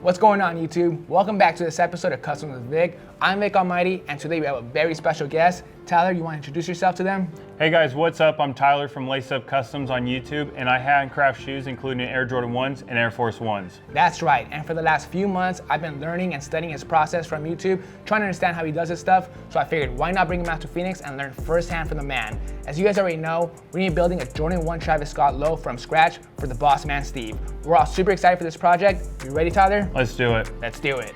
What's going on, YouTube? Welcome back to this episode of Customs with Vic. I'm Vic Almighty, and today we have a very special guest. Tyler, you want to introduce yourself to them? Hey guys, what's up? I'm Tyler from Laced Up Customs on YouTube, and I handcraft shoes including Air Jordan 1s and Air Force 1s. That's right, and for the last few months, I've been learning and studying his process from YouTube, trying to understand how he does his stuff, so I figured why not bring him out to Phoenix and learn firsthand from the man. As you guys already know, we're gonna be building a Jordan 1 Travis Scott low from scratch for the boss man, Steve. We're all super excited for this project. You ready, Tyler? Let's do it. Let's do it.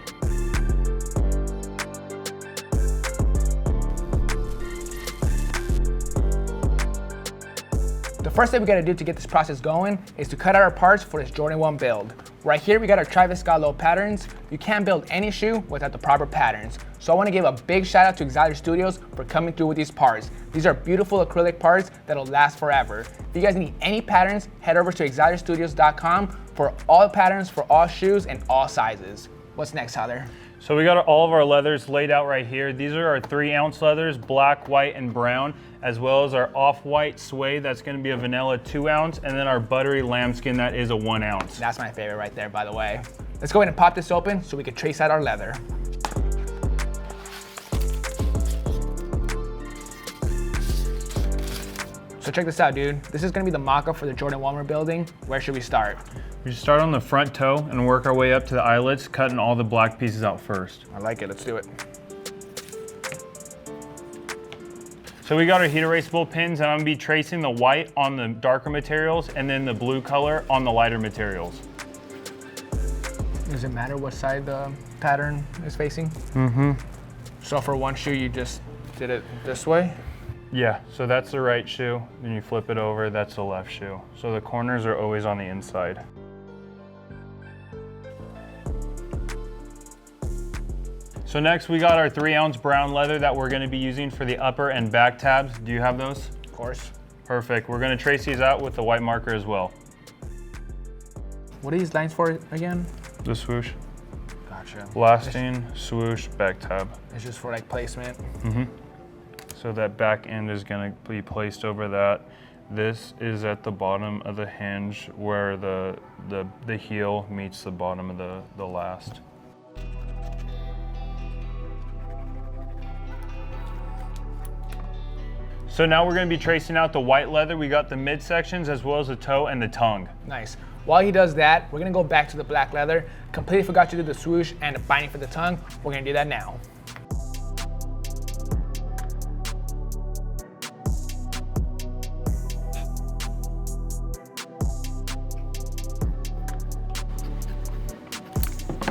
The first thing we gotta do to get this process going is to cut out our parts for this Jordan 1 build. Right here we got our Travis Scott low patterns. You can't build any shoe without the proper patterns. So I wanna give a big shout out to Exotic Studios for coming through with these parts. These are beautiful acrylic parts that'll last forever. If you guys need any patterns, head over to exoticstudios.com for all patterns for all shoes and all sizes. What's next, Tyler? So we got all of our leathers laid out right here. These are our 3-ounce leathers, black, white, and brown, as well as our off-white suede, that's gonna be a vanilla 2-ounce, and then our buttery lambskin, that is a 1-ounce. That's my favorite right there, by the way. Let's go ahead and pop this open so we can trace out our leather. So check this out, dude. This is gonna be the mock-up for the Jordan 1 we're building. Where should we start? We start on the front toe and work our way up to the eyelets, cutting all the black pieces out first. I like it, let's do it. So we got our heat erasable pins, and I'm gonna be tracing the white on the darker materials and then the blue color on the lighter materials. Does it matter what side the pattern is facing? Mm-hmm. So for one shoe, you just did it this way? Yeah, so that's the right shoe, then you flip it over, that's the left shoe. So the corners are always on the inside. So next we got our 3-ounce brown leather that we're gonna be using for the upper and back tabs. Do you have those? Of course. Perfect, we're gonna trace these out with the white marker as well. What are these lines for again? The swoosh. Gotcha. Blasting, swoosh, back tab. It's just for like placement. Mm-hmm. So that back end is gonna be placed over that. This is at the bottom of the hinge where the heel meets the bottom of the last. So now we're gonna be tracing out the white leather. We got the midsections as well as the toe and the tongue. Nice. While he does that, we're gonna go back to the black leather. Completely forgot to do the swoosh and the binding for the tongue. We're gonna do that now.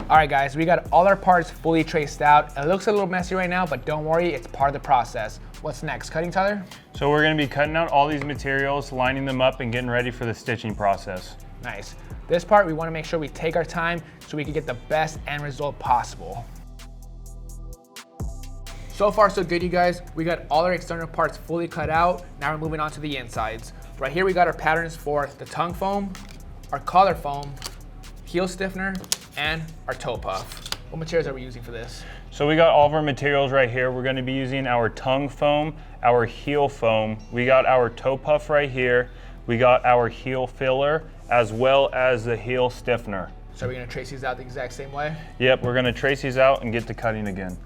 All right, guys, we got all our parts fully traced out. It looks a little messy right now, but don't worry, it's part of the process. What's next? Cutting, Tyler? So we're gonna be cutting out all these materials, lining them up, and getting ready for the stitching process. Nice. This part, we wanna make sure we take our time so we can get the best end result possible. So far, so good, you guys. We got all our external parts fully cut out. Now we're moving on to the insides. Right here, we got our patterns for the tongue foam, our collar foam, heel stiffener, and our toe puff. What materials are we using for this? So we got all of our materials right here. We're gonna be using our tongue foam, our heel foam. We got our toe puff right here. We got our heel filler, as well as the heel stiffener. So we're gonna trace these out the exact same way? Yep, we're gonna trace these out and get to cutting again.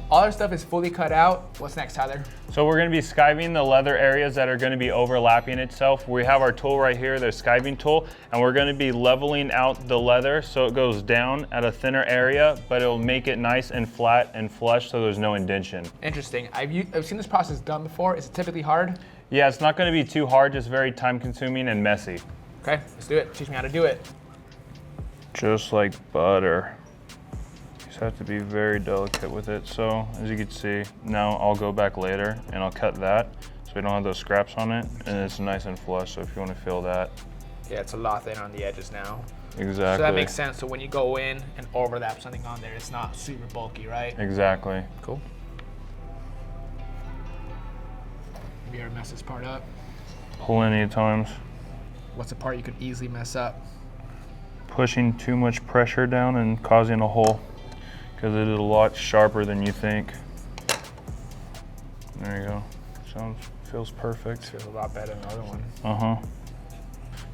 All our stuff is fully cut out. What's next, Tyler? So we're gonna be skiving the leather areas that are gonna be overlapping itself. We have our tool right here, the skiving tool, and we're gonna be leveling out the leather so it goes down at a thinner area, but it'll make it nice and flat and flush so there's no indentation. Interesting. I've seen this process done before. Is it typically hard? Yeah, it's not gonna be too hard, just very time consuming and messy. Okay, let's do it. Teach me how to do it. Just like butter. You have to be very delicate with it. So as you can see, now I'll go back later and I'll cut that so we don't have those scraps on it, and it's nice and flush, so if you want to feel that. Yeah, it's a lot thinner on the edges now. Exactly. So that makes sense. So when you go in and overlap something on there, it's not super bulky, right? Exactly. Cool. Maybe I mess this part up. Plenty of times. What's a part you could easily mess up? Pushing too much pressure down and causing a hole. because it is a lot sharper than you think. There you go. Feels perfect. Feels a lot better than the other one. Uh-huh.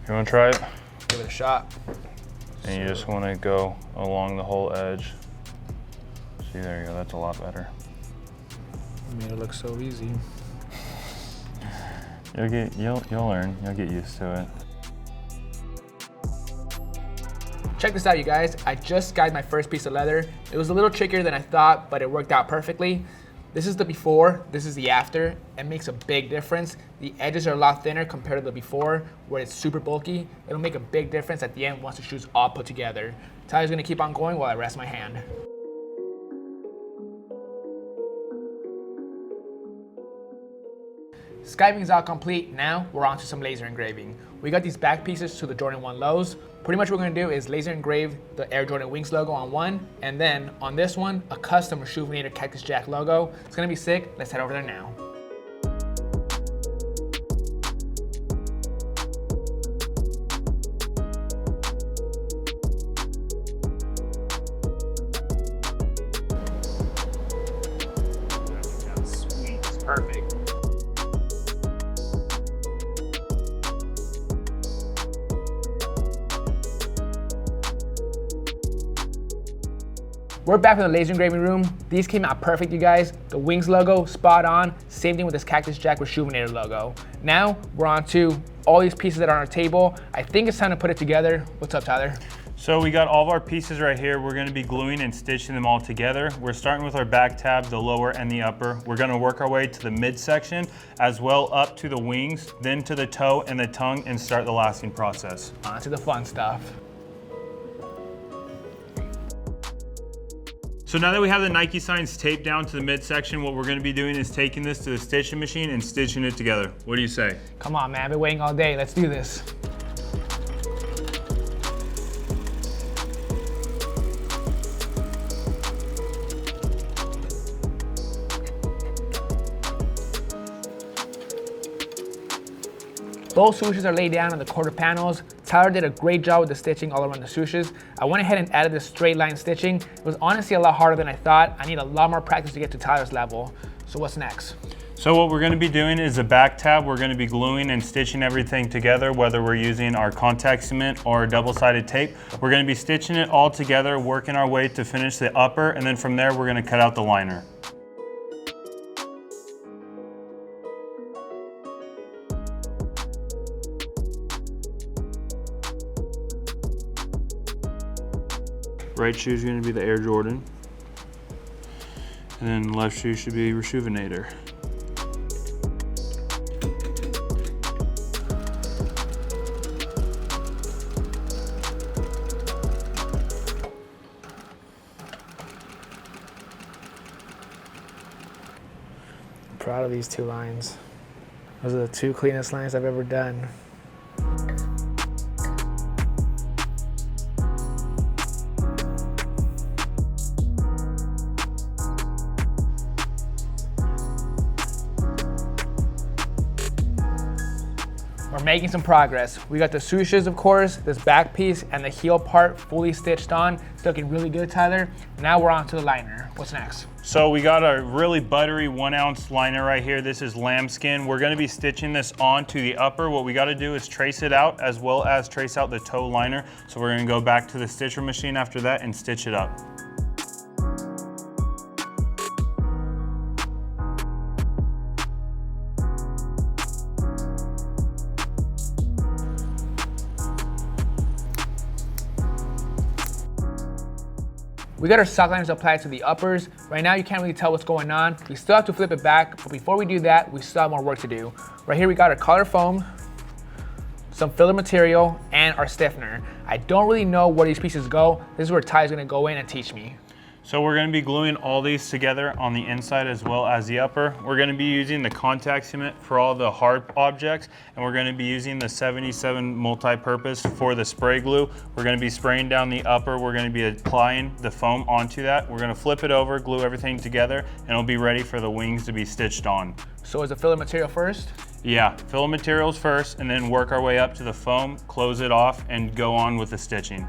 You want to try it? Give it a shot. And you just want to go along the whole edge. See, there you go. That's a lot better. You made it look so easy. You'll learn. You'll get used to it. Check this out, you guys. I just skied my first piece of leather. It was a little trickier than I thought, but it worked out perfectly. This is the before, this is the after. It makes a big difference. The edges are a lot thinner compared to the before, where it's super bulky. It'll make a big difference at the end once the shoe's all put together. Tyler's gonna keep on going while I rest my hand. Skiving is all complete. Now we're on to some laser engraving. We got these back pieces to the Jordan 1 lows. Pretty much what we're gonna do is laser engrave the Air Jordan Wings logo on one, and then on this one, a custom Rejuvenator Cactus Jack logo. It's gonna be sick. Let's head over there now. Sweet, it's perfect. We're back in the laser engraving room. These came out perfect, you guys. The Wings logo, spot on. Same thing with this Cactus Jack Rejuvenator logo. Now, we're on to all these pieces that are on our table. I think it's time to put it together. What's up, Tyler? So we got all of our pieces right here. We're gonna be gluing and stitching them all together. We're starting with our back tab, the lower and the upper. We're gonna work our way to the midsection, as well up to the wings, then to the toe and the tongue, and start the lasting process. On to the fun stuff. So now that we have the Nike signs taped down to the midsection, what we're gonna be doing is taking this to the stitching machine and stitching it together. What do you say? Come on, man, I've been waiting all day. Let's do this. Both swooshes are laid down on the quarter panels. Tyler did a great job with the stitching all around the swooshes. I went ahead and added this straight line stitching. It was honestly a lot harder than I thought. I need a lot more practice to get to Tyler's level. So what's next? So what we're gonna be doing is the back tab, we're gonna be gluing and stitching everything together, whether we're using our contact cement or double-sided tape. We're gonna be stitching it all together, working our way to finish the upper, and then from there, we're gonna cut out the liner. Right shoe is going to be the Air Jordan, and then left shoe should be Rejuvenator. I'm proud of these two lines. Those are the two cleanest lines I've ever done. We're making some progress. We got the swooshes, of course, this back piece, and the heel part fully stitched on. It's looking really good, Tyler. Now we're on to the liner. What's next? So we got a really buttery 1 ounce liner right here. This is lambskin. We're gonna be stitching this onto the upper. What we gotta do is trace it out as well as trace out the toe liner. So we're gonna go back to the stitcher machine after that and stitch it up. We got our sock liners applied to the uppers. Right now you can't really tell what's going on. We still have to flip it back, but before we do that, we still have more work to do. Right here we got our collar foam, some filler material, and our stiffener. I don't really know where these pieces go. This is where Ty's gonna go in and teach me. So we're gonna be gluing all these together on the inside as well as the upper. We're gonna be using the contact cement for all the hard objects, and we're gonna be using the 77 multi-purpose for the spray glue. We're gonna be spraying down the upper. We're gonna be applying the foam onto that. We're gonna flip it over, glue everything together, and it'll be ready for the wings to be stitched on. So is the filler material first? Yeah, fill materials first, and then work our way up to the foam, close it off, and go on with the stitching.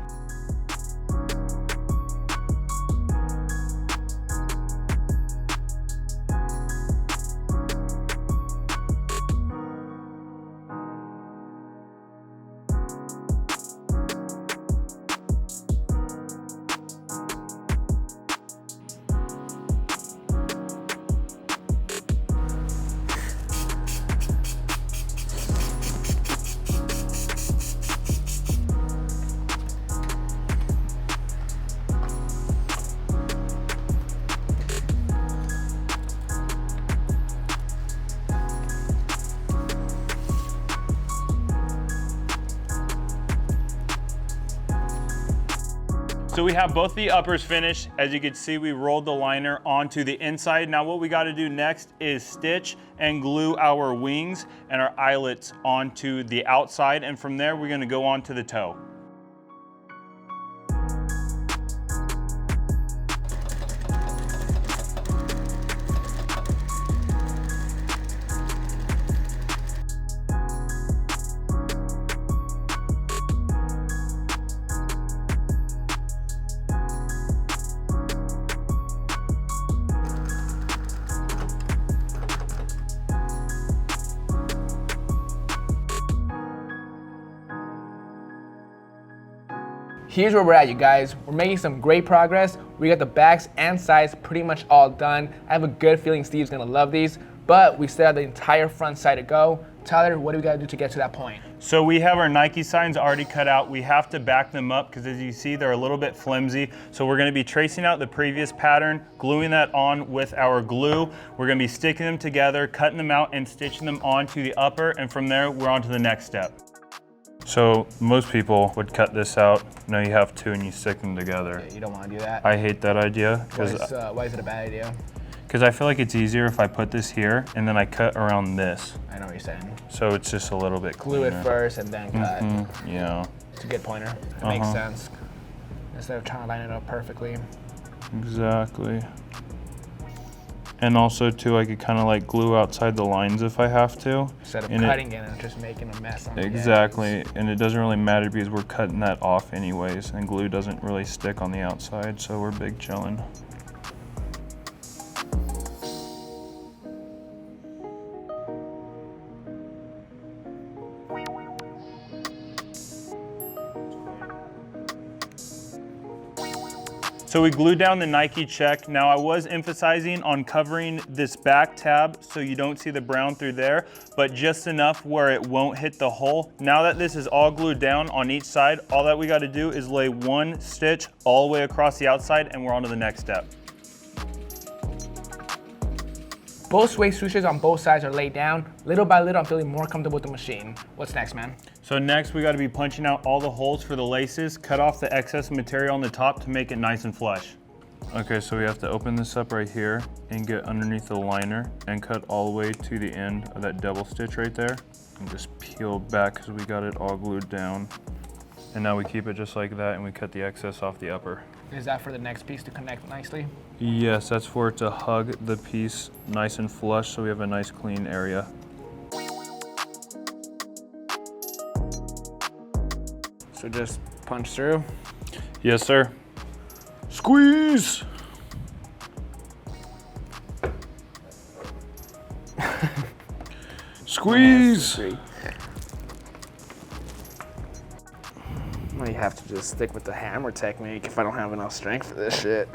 So we have both the uppers finished. As you can see, we rolled the liner onto the inside. Now what we got to do next is stitch and glue our wings and our eyelets onto the outside, and from there we're going to go on to the toe. Here's where we're at, you guys. We're making some great progress. We got the backs and sides pretty much all done. I have a good feeling Steve's gonna love these, but we still have the entire front side to go. Tyler, what do we gotta do to get to that point? So we have our Nike signs already cut out. We have to back them up because as you see, they're a little bit flimsy. So we're gonna be tracing out the previous pattern, gluing that on with our glue. We're gonna be sticking them together, cutting them out and stitching them onto the upper, and from there, we're on to the next step. So most people would cut this out. No, you have to, and you stick them together. Yeah, you don't want to do that. I hate that idea. Why is it a bad idea? Because I feel like it's easier if I put this here and then I cut around this. I know what you're saying. So it's just a little bit Glue cleaner. it first and then cut. Yeah. It's a good pointer. It makes sense. Instead of trying to line it up perfectly. Exactly. And also too, I could kind of like glue outside the lines if I have to. Instead of cutting it and just making a mess on Exactly, the edges. and it doesn't really matter because we're cutting that off anyways, and glue doesn't really stick on the outside, so we're big chillin'. So we glued down the Nike check. Now I was emphasizing on covering this back tab so you don't see the brown through there, but just enough where it won't hit the hole. Now that this is all glued down on each side, all that we gotta do is lay one stitch all the way across the outside and we're on to the next step. Both suede swooshes on both sides are laid down. Little by little, I'm feeling more comfortable with the machine. What's next, man? So next we gotta be punching out all the holes for the laces, cut off the excess material on the top to make it nice and flush. Okay, so we have to open this up right here and get underneath the liner and cut all the way to the end of that double stitch right there. And just peel back because we got it all glued down. And now we keep it just like that and we cut the excess off the upper. Is that for the next piece to connect nicely? Yes, that's for it to hug the piece nice and flush so we have a nice clean area. So just punch through. Yes, sir. Squeeze! Squeeze! I might have to just stick with the hammer technique if I don't have enough strength for this shit.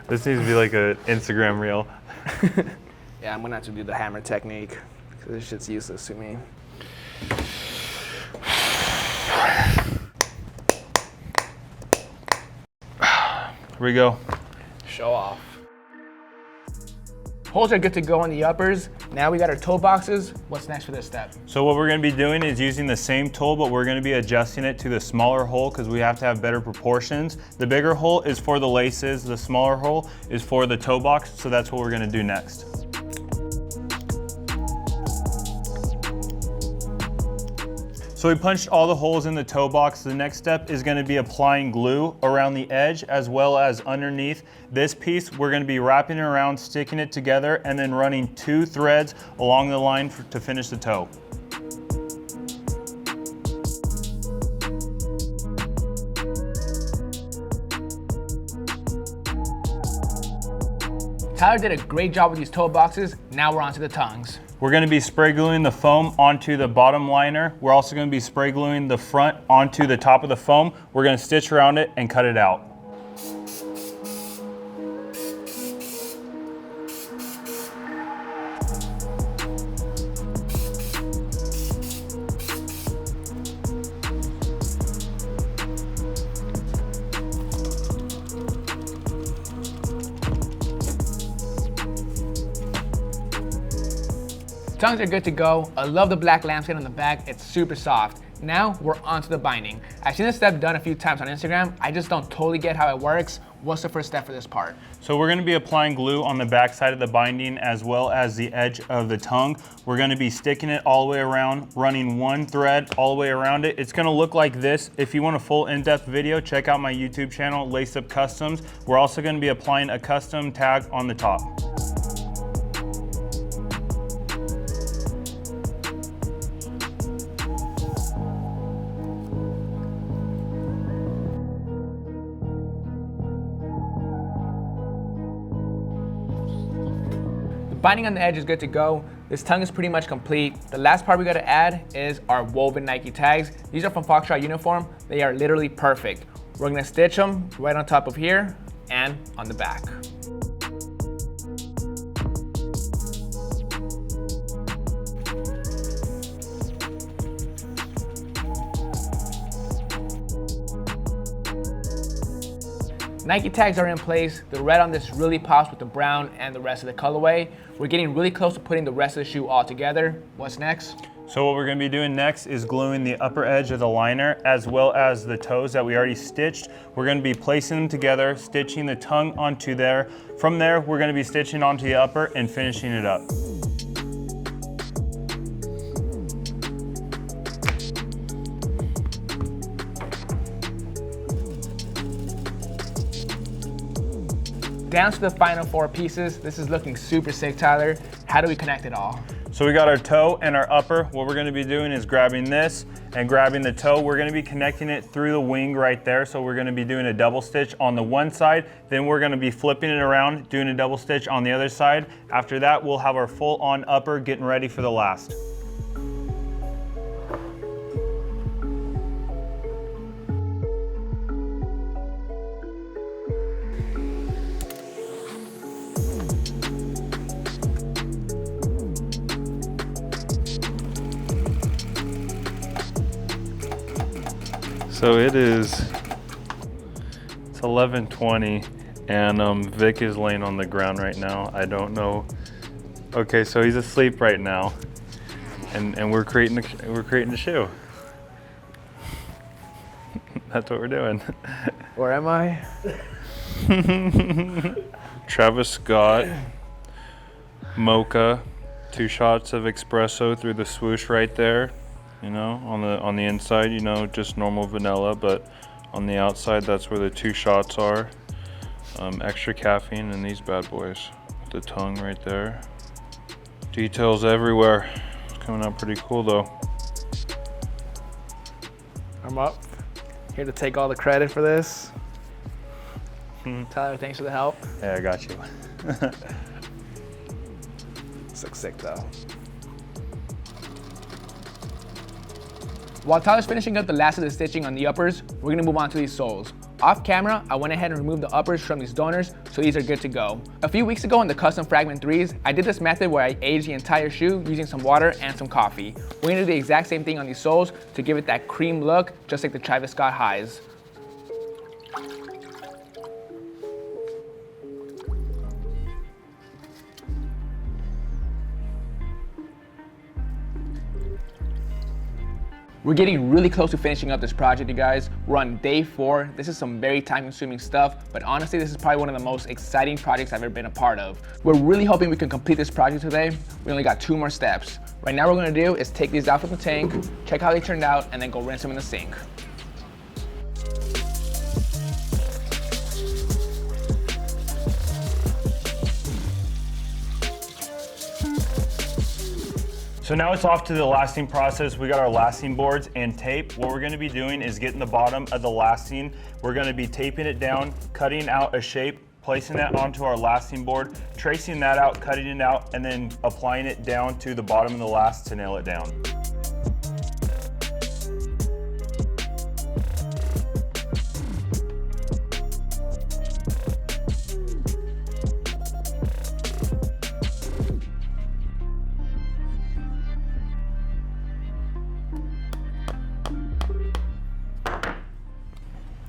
This needs to be like an Instagram reel. Yeah, I'm gonna have to do the hammer technique because this shit's useless to me. Here we go. Show off. Holes are good to go on the uppers. Now we got our toe boxes. What's next for this step? So what we're gonna be doing is using the same tool, but we're gonna be adjusting it to the smaller hole because we have to have better proportions. The bigger hole is for the laces, the smaller hole is for the toe box, so that's what we're gonna do next. So we punched all the holes in the toe box. The next step is gonna be applying glue around the edge as well as underneath this piece. We're gonna be wrapping it around, sticking it together, and then running 2 threads along the line to finish the toe. Tyler did a great job with these toe boxes. Now we're on to the tongues. We're gonna be spray gluing the foam onto the bottom liner. We're also gonna be spray gluing the front onto the top of the foam. We're gonna stitch around it and cut it out. Tongues are good to go. I love the black lambskin on the back. It's super soft. Now we're on to the binding. I've seen this step done a few times on Instagram. I just don't totally get how it works. What's the first step for this part? So we're gonna be applying glue on the back side of the binding as well as the edge of the tongue. We're gonna be sticking it all the way around, running one thread all the way around it. It's gonna look like this. If you want a full in-depth video, check out my YouTube channel, Lace Up Customs. We're also gonna be applying a custom tag on the top. Binding on the edge is good to go. This tongue is pretty much complete. The last part we gotta add is our woven Nike tags. These are from Foxtrot Uniform. They are literally perfect. We're gonna stitch them right on top of here and on the back. Nike tags are in place. The red on this really pops with the brown and the rest of the colorway. We're getting really close to putting the rest of the shoe all together. What's next? So what we're gonna be doing next is gluing the upper edge of the liner as well as the toes that we already stitched. We're gonna be placing them together, stitching the tongue onto there. From there, we're gonna be stitching onto the upper and finishing it up. Down to the final 4 pieces. This is looking super sick, Tyler. How do we connect it all? So we got our toe and our upper. What we're gonna be doing is grabbing this and grabbing the toe. We're gonna be connecting it through the wing right there. So we're gonna be doing a double stitch on the one side. Then we're gonna be flipping it around, doing a double stitch on the other side. After that, we'll have our full on upper getting ready for the last. So it's 11:20 and Vic is laying on the ground right now. I don't know. Okay, so he's asleep right now, and we're creating the shoe. That's what we're doing. Where am I? Travis Scott, mocha, 2 shots of espresso through the swoosh right there. You know, on the inside, you know, just normal vanilla, but on the outside, that's where the 2 shots are. Extra caffeine in these bad boys. The tongue right there. Details everywhere. It's coming out pretty cool though. I'm up. Here to take all the credit for this. Tyler, thanks for the help. Yeah, I got you. This looks sick though. While Tyler's finishing up the last of the stitching on the uppers, we're gonna move on to these soles. Off camera, I went ahead and removed the uppers from these donors, so these are good to go. A few weeks ago in the custom fragment 3s, I did this method where I aged the entire shoe using some water and some coffee. We're gonna do the exact same thing on these soles to give it that cream look, just like the Travis Scott highs. We're getting really close to finishing up this project, you guys. We're on day 4. This is some very time-consuming stuff, but honestly, this is probably one of the most exciting projects I've ever been a part of. We're really hoping we can complete this project today. We only got 2 more steps. Right now, what we're gonna do is take these out from the tank, check how they turned out, and then go rinse them in the sink. So now it's off to the lasting process. We got our lasting boards and tape. What we're gonna be doing is getting the bottom of the lasting. We're gonna be taping it down, cutting out a shape, placing that onto our lasting board, tracing that out, cutting it out, and then applying it down to the bottom of the last to nail it down.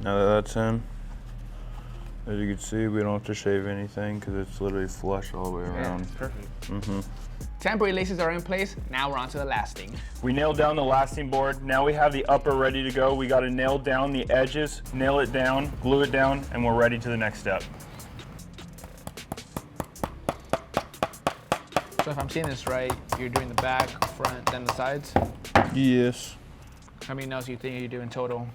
Now that that's in, as you can see, we don't have to shave anything because it's literally flush all the way around. Yeah, it's perfect. Mm-hmm. Temporary laces are in place, now we're on to the lasting. We nailed down the lasting board. Now we have the upper ready to go. We got to nail down the edges, nail it down, glue it down, and we're ready to the next step. So if I'm seeing this right, you're doing the back, front, then the sides? Yes. How many nails do you think you do in total?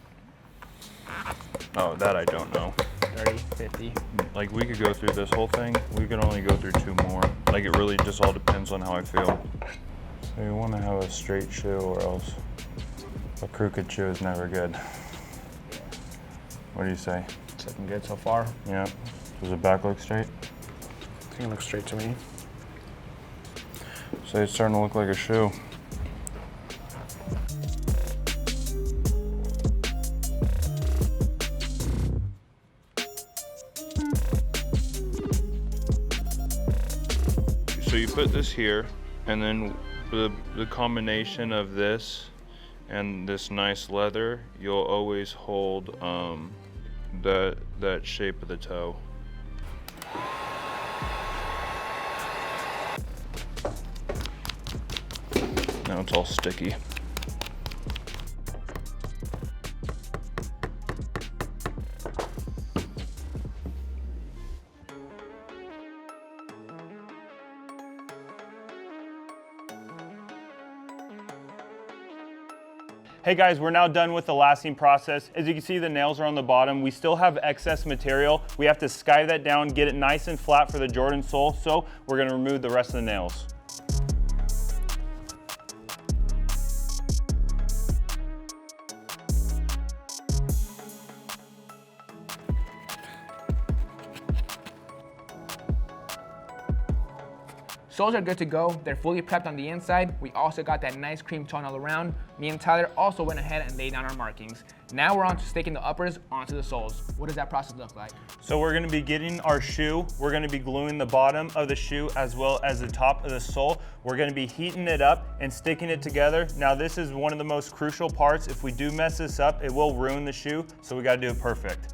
Oh, that I don't know. 30, 50. Like, we could go through this whole thing. We could only go through 2 more. Like, it really just all depends on how I feel. So you want to have a straight shoe, or else a crooked shoe is never good. What do you say? It's looking good so far. Yeah. Does the back look straight? I think it looks straight to me. So it's starting to look like a shoe. So you put this here, and then the combination of this and this nice leather, you'll always hold that shape of the toe. Now it's all sticky. Hey guys, we're now done with the lasting process. As you can see, the nails are on the bottom. We still have excess material. We have to sky that down, get it nice and flat for the Jordan sole, so we're gonna remove the rest of the nails. Soles are good to go. They're fully prepped on the inside. We also got that nice cream tone all around. Me and Tyler also went ahead and laid down our markings. Now we're on to sticking the uppers onto the soles. What does that process look like? So we're gonna be getting our shoe. We're gonna be gluing the bottom of the shoe as well as the top of the sole. We're gonna be heating it up and sticking it together. Now this is one of the most crucial parts. If we do mess this up, it will ruin the shoe, so we gotta do it perfect.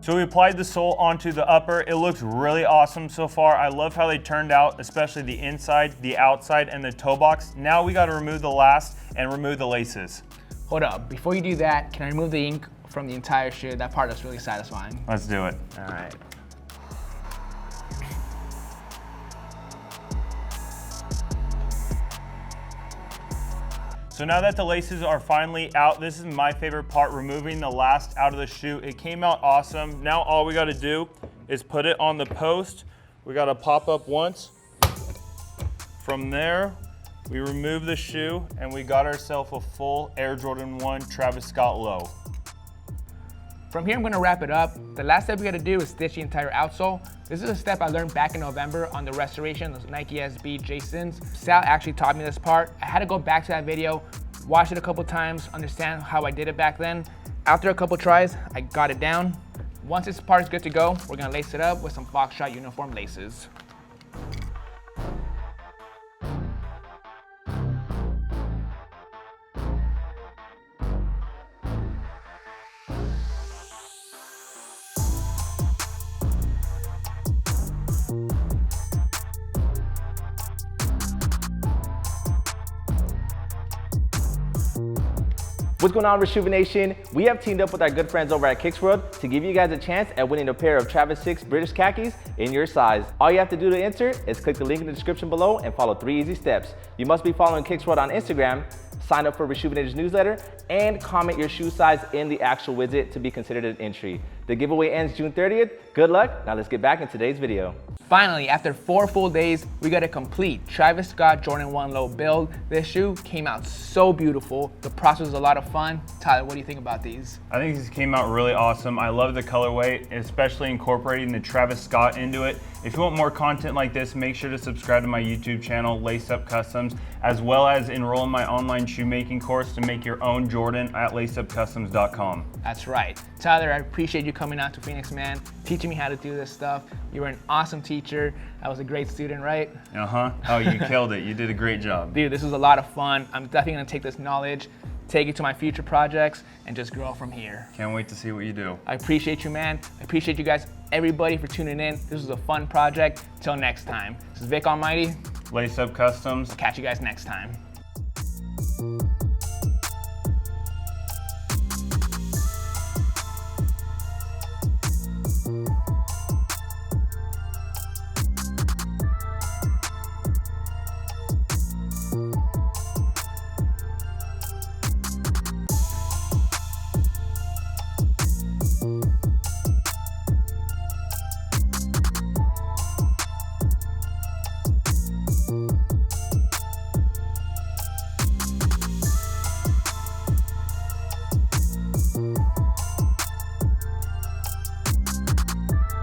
So we applied the sole onto the upper. It looks really awesome so far. I love how they turned out, especially the inside, the outside, and the toe box. Now we gotta remove the last and remove the laces. Hold up, before you do that, can I remove the ink from the entire shoe? That part is really satisfying. Let's do it. All right. So now that the laces are finally out, this is my favorite part, removing the last out of the shoe. It came out awesome. Now all we gotta do is put it on the post. We gotta pop up once. From there, we remove the shoe and we got ourselves a full Air Jordan 1 Travis Scott low. From here, I'm gonna wrap it up. The last step we gotta do is stitch the entire outsole. This is a step I learned back in November on the restoration of the Nike SB Jasons. Sal actually taught me this part. I had to go back to that video, watch it a couple times, understand how I did it back then. After a couple tries, I got it down. Once this part is good to go, we're gonna lace it up with some Foxtrot uniform laces. What's going on, Rejuvenation? We have teamed up with our good friends over at Kicks World to give you guys a chance at winning a pair of Travis 6 British khakis in your size. All you have to do to enter is click the link in the description below and follow 3 easy steps. You must be following Kicks World on Instagram, sign up for Reshoevn8r's newsletter, and comment your shoe size in the actual widget to be considered an entry. The giveaway ends June 30th. Good luck. Now let's get back in today's video. Finally, after 4 full days, we got a complete Travis Scott Jordan 1 Low build. This shoe came out so beautiful. The process was a lot of fun. Tyler, what do you think about these? I think these came out really awesome. I love the colorway, especially incorporating the Travis Scott into it. If you want more content like this, make sure to subscribe to my YouTube channel, Laced Up Customs, as well as enroll in my online shoemaking course to make your own Jordan at lacedupkustoms.com. That's right. Tyler, I appreciate you coming out to Phoenix, man, teaching me how to do this stuff. You were an awesome teacher. I was a great student, right? Uh-huh. Oh, you killed it. You did a great job. Dude, this was a lot of fun. I'm definitely gonna take this knowledge, take it to my future projects, and just grow from here. Can't wait to see what you do. I appreciate you, man. I appreciate you guys, everybody, for tuning in. This was a fun project. Till next time. This is Vic Almighty. Laced Up Customs. Catch you guys next time.